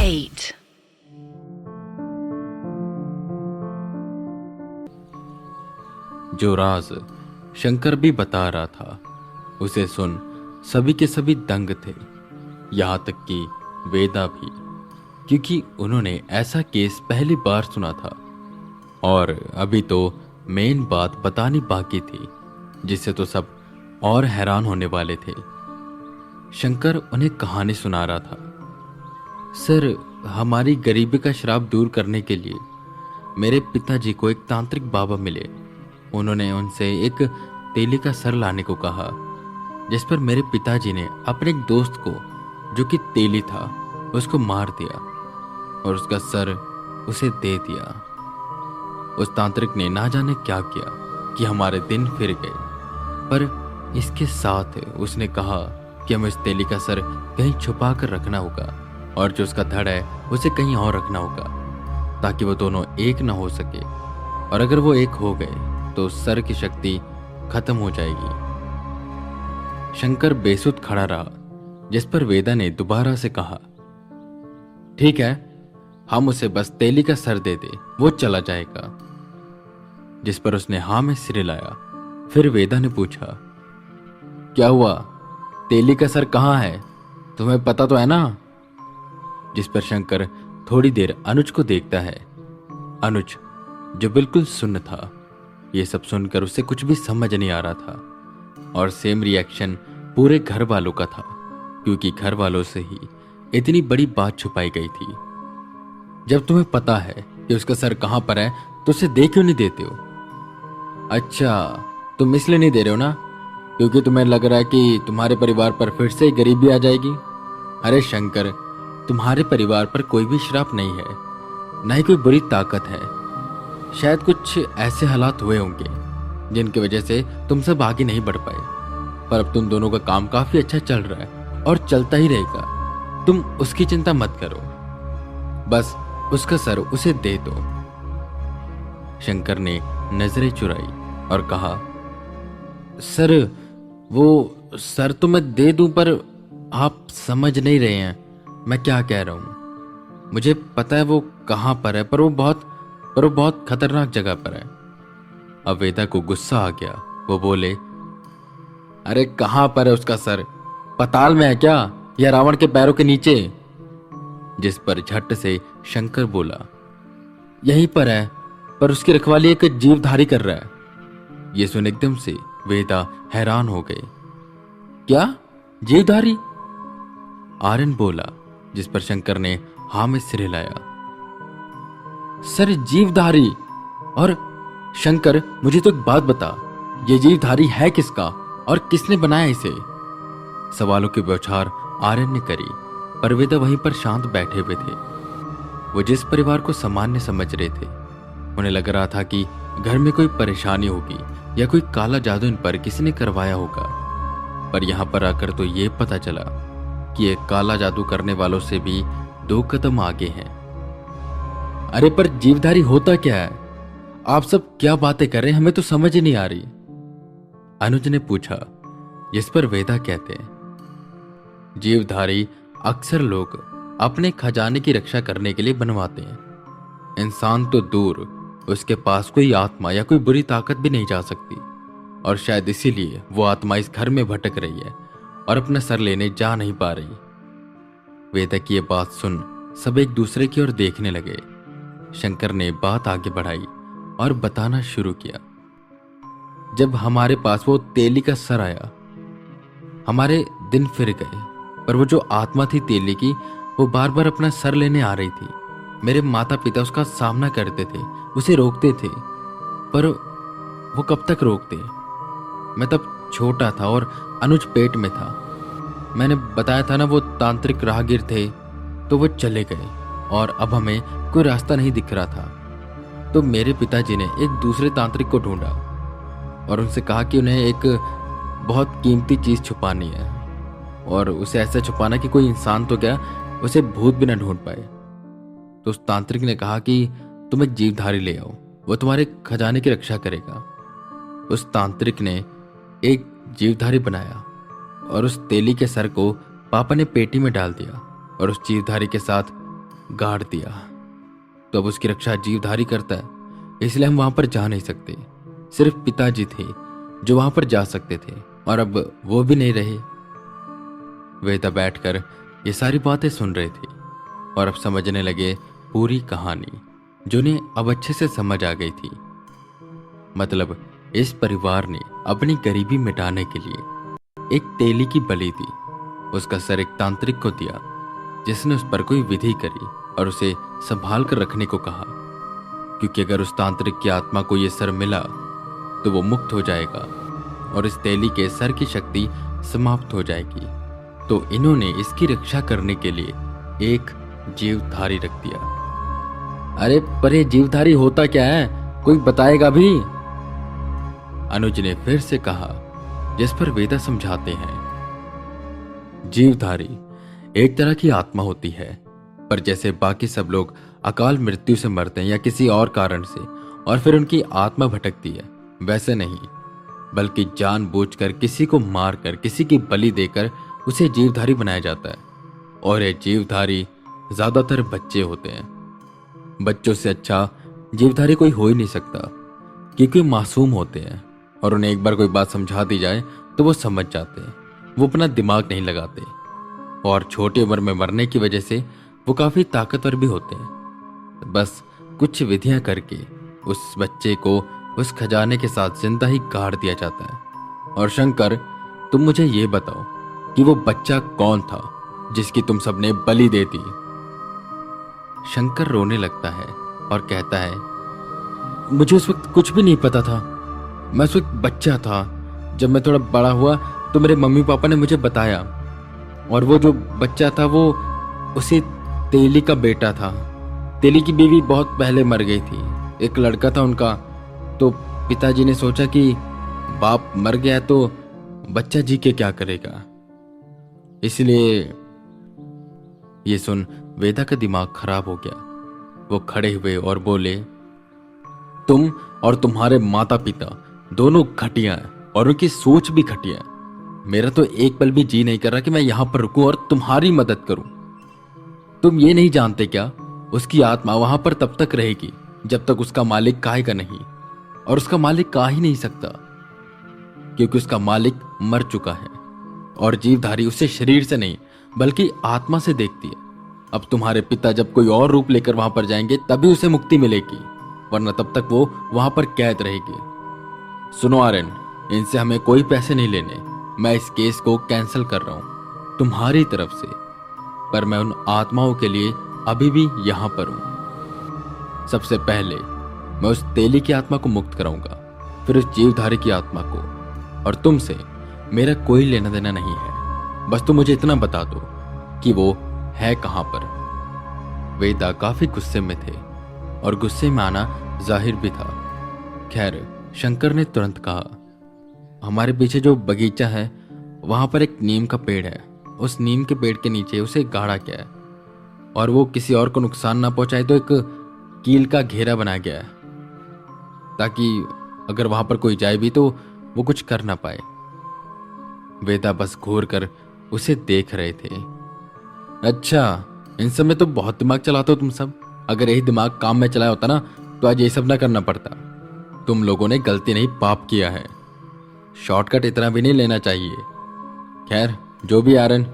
8. जो राज शंकर भी बता रहा था उसे सुन सभी के सभी दंग थे, यहाँ तक कि वेदा भी, क्योंकि उन्होंने ऐसा केस पहली बार सुना था और अभी तो मेन बात बतानी बाकी थी जिससे तो सब और हैरान होने वाले थे। शंकर उन्हें कहानी सुना रहा था। सर, हमारी गरीबी का श्राप दूर करने के लिए मेरे पिताजी को एक तांत्रिक बाबा मिले। उन्होंने उनसे एक तेली का सर लाने को कहा, जिस पर मेरे पिताजी ने अपने एक दोस्त को, जो कि तेली था, उसको मार दिया और उसका सर उसे दे दिया। उस तांत्रिक ने ना जाने क्या किया कि हमारे दिन फिर गए, पर इसके साथ उसने कहा कि हमें इस तेली का सर कहीं छुपा कर रखना होगा और जो उसका धड़ है उसे कहीं और रखना होगा, ताकि वो दोनों एक ना हो सके, और अगर वो एक हो गए तो उस सर की शक्ति खत्म हो जाएगी। शंकर बेसुध खड़ा रहा, जिस पर वेदा ने दोबारा से कहा, ठीक है, हम उसे बस तेली का सर दे दे, वो चला जाएगा। जिस पर उसने हाँ में सिर हिलाया। फिर वेदा ने पूछा, क्या हुआ, तेली का सर कहाँ है, तुम्हें पता तो है ना? जिस पर शंकर थोड़ी देर अनुज को देखता है। अनुज, जो बिल्कुल सुन्न था, ये सब सुनकर उसे कुछ भी समझ नहीं आ रहा था और सेम रिएक्शन पूरे घर वालों का था, क्योंकि घर वालों से ही इतनी बड़ी बात छुपाई गई थी। जब तुम्हें पता है कि उसका सर कहां पर है तो उसे दे क्यों नहीं देते हो? अच्छा, तुम इसलिए नहीं दे रहे हो ना क्योंकि तुम्हें लग रहा है कि तुम्हारे परिवार पर फिर से गरीबी आ जाएगी? अरे शंकर, तुम्हारे परिवार पर कोई भी श्राप नहीं है, न ही कोई बुरी ताकत है। शायद कुछ ऐसे हालात हुए होंगे जिनकी वजह से तुम सब आगे नहीं बढ़ पाए, पर अब तुम दोनों का काम काफी अच्छा चल रहा है और चलता ही रहेगा। तुम उसकी चिंता मत करो, बस उसका सर उसे दे दो। शंकर ने नजरें चुराई और कहा, सर, वो सर तो मैं दे दूं, पर आप समझ नहीं रहे हैं मैं क्या कह रहा हूं। मुझे पता है वो कहां पर है, पर वो बहुत खतरनाक जगह पर है। अब वेदा को गुस्सा आ गया। वो बोले, अरे कहां पर है उसका सर? पाताल में है क्या, या रावण के पैरों के नीचे? जिस पर झट से शंकर बोला, यहीं पर है, पर उसकी रखवाली एक जीवधारी कर रहा है। ये सुन एकदम से वेदा हैरान हो गए। क्या जीवधारी? आर्यन बोला, जिस पर शंकर ने हाँ में सिर हिलाया। सर, जीवधारी? और शंकर, मुझे तो एक बात बता, ये जीवधारी है किसका और किसने बनाया इसे? सवालों की बौछार आर्यन ने करी, पर वेदा वहीं पर शांत बैठे हुए थे। वो जिस परिवार को सामान्य समझ रहे थे, उन्हें लग रहा था कि घर में कोई परेशानी होगी या कोई काला जादू इन पर किसी ने करवाया होगा, पर यहां पर आकर तो ये पता चला कि ये काला जादू करने वालों से भी 2 कदम आगे हैं। अरे पर जीवधारी होता क्या है? आप सब क्या बातें कर रहे हैं, हमें तो समझ ही नहीं आ रही। अनुज ने पूछा, जिस पर वेदा कहते हैं, जीवधारी अक्सर लोग अपने खजाने की रक्षा करने के लिए बनवाते हैं। इंसान तो दूर, उसके पास कोई आत्मा या कोई बुरी ताकत भी नहीं जा सकती, और शायद इसीलिए वो आत्मा इस घर में भटक रही है और अपना सर लेने जा नहीं पा रही। वेदा की ये बात सुन सब एक दूसरे की ओर देखने लगे। शंकर ने बात आगे बढ़ाई और बताना शुरू किया, जब हमारे पास वो तेली का सर आया, हमारे दिन फिर गए, पर वो जो आत्मा थी तेली की, वो बार बार अपना सर लेने आ रही थी। मेरे माता पिता उसका सामना करते थे, उसे रोकते थे, पर वो कब तक रोकते? मैं तब छोटा था और अनुज पेट में था। मैंने बताया था ना, वो तांत्रिक राहगीर थे, तो वो चले गए और अब हमें कोई रास्ता नहीं दिख रहा था। तो मेरे पिताजी ने एक दूसरे तांत्रिक को ढूंढा और उनसे कहा कि उन्हें एक बहुत कीमती चीज छुपानी है, और उसे ऐसा छुपाना कि कोई इंसान तो क्या, उसे भूत भी ना ढूंढ पाए। तो उस तांत्रिक ने कहा कि तुम एक जीवधारी ले आओ, वो तुम्हारे खजाने की रक्षा करेगा। उस तांत्रिक ने एक जीवधारी बनाया और उस तेली के सर को पापा ने पेटी में डाल दिया और उस जीवधारी के साथ गाड़ दिया। तो अब उसकी रक्षा जीवधारी करता है, इसलिए हम वहां पर जा नहीं सकते। सिर्फ पिताजी थे जो वहां पर जा सकते थे, और अब वो भी नहीं रहे। वेदा बैठकर ये सारी बातें सुन रहे थे और अब समझने लगे पूरी कहानी, जो उन्हें अब अच्छे से समझ आ गई थी। मतलब इस परिवार ने अपनी गरीबी मिटाने के लिए एक तेली की बलि दी। उसका सर एक तांत्रिक को दिया, जिसने उस पर कोई विधि करी और उसे संभाल कर रखने को कहा, क्योंकि अगर उस तांत्रिक की आत्मा को यह सर मिला तो वो मुक्त हो जाएगा और इस तेली के सर की शक्ति समाप्त हो जाएगी। तो इन्होंने इसकी रक्षा करने के लिए एक जीवधारी रख दिया। अरे पर ये जीवधारी होता क्या है, कोई बताएगा भी? अनुज ने फिर से कहा, जिस पर वेदा समझाते हैं। जीवधारी एक तरह की आत्मा होती है, पर जैसे बाकी सब लोग अकाल मृत्यु से मरते हैं या किसी और कारण से और फिर उनकी आत्मा भटकती है, वैसे नहीं, बल्कि जानबूझकर किसी को मारकर, किसी की बलि देकर उसे जीवधारी बनाया जाता है। और ये जीवधारी ज्यादातर बच्चे होते हैं। बच्चों से अच्छा जीवधारी कोई हो ही नहीं सकता, क्योंकि मासूम होते हैं और उन्हें एक बार कोई बात समझा दी जाए तो वो समझ जाते हैं। वो अपना दिमाग नहीं लगाते और छोटी उम्र में मरने की वजह से वो काफी ताकतवर भी होते हैं। बस कुछ विधियां करके उस बच्चे को उस खजाने के साथ जिंदा ही गाड़ दिया जाता है। और शंकर, तुम मुझे ये बताओ कि वो बच्चा कौन था जिसकी तुम सबने बलि दे दी? शंकर रोने लगता है और कहता है, मुझे उस वक्त कुछ भी नहीं पता था। मैं उस वक्त बच्चा था। जब मैं थोड़ा बड़ा हुआ तो मेरे मम्मी पापा ने मुझे बताया, और वो जो बच्चा था वो उसी तेली का बेटा था। तेली की बीवी बहुत पहले मर गई थी, एक लड़का था उनका। तो पिताजी ने सोचा कि बाप मर गया तो बच्चा जी के क्या करेगा, इसलिए। ये सुन वेदा का दिमाग खराब हो गया। वो खड़े हुए और बोले, तुम और तुम्हारे माता पिता दोनों घटिया हैं और उनकी सोच भी घटिया है। मेरा तो एक पल भी जी नहीं कर रहा कि मैं यहां पर रुकूं और तुम्हारी मदद करूं। तुम ये नहीं जानते क्या, उसकी आत्मा वहां पर तब तक रहेगी जब तक उसका मालिक काहेगा नहीं, और उसका मालिक का ही नहीं सकता, क्योंकि उसका मालिक मर चुका है और जीवधारी उसे शरीर से नहीं बल्कि आत्मा से देखती है। अब तुम्हारे पिता जब कोई और रूप लेकर वहां पर जाएंगे तभी उसे मुक्ति मिलेगी, वरना तब तक वो वहां पर कैद रहेगी। सुनो आर्यन, इनसे हमें कोई पैसे नहीं लेने। मैं इस केस को कैंसिल कर रहा हूं तुम्हारी तरफ से, पर मैं उन आत्माओं के लिए अभी भी यहां पर हूं। सबसे पहले मैं उस तेली की आत्मा को मुक्त कराऊंगा, फिर उस जीवधारी की आत्मा को, और तुमसे मेरा कोई लेना देना नहीं है। बस तुम मुझे इतना बता दो कि वो है कहां पर। वेदा काफी गुस्से में थे और गुस्से में आना जाहिर भी था। खैर, शंकर ने तुरंत कहा, हमारे पीछे जो बगीचा है वहां पर एक नीम का पेड़ है। उस नीम के पेड़ के नीचे उसे गाड़ा गया है और वो किसी और को नुकसान ना पहुंचाए तो एक कील का घेरा बनाया गया है, ताकि अगर वहां पर कोई जाए भी तो वो कुछ कर ना पाए। वेदा बस घूर कर उसे देख रहे थे। अच्छा, इन सब में तो बहुत दिमाग चलाते हो तुम सब। अगर यही दिमाग काम में चलाया होता ना तो आज ये सब ना करना पड़ता। तुम लोगों ने गलती नहीं पाप किया है। शॉर्टकट इतना भी नहीं लेना चाहिए। खैर, जो भी आर्यन,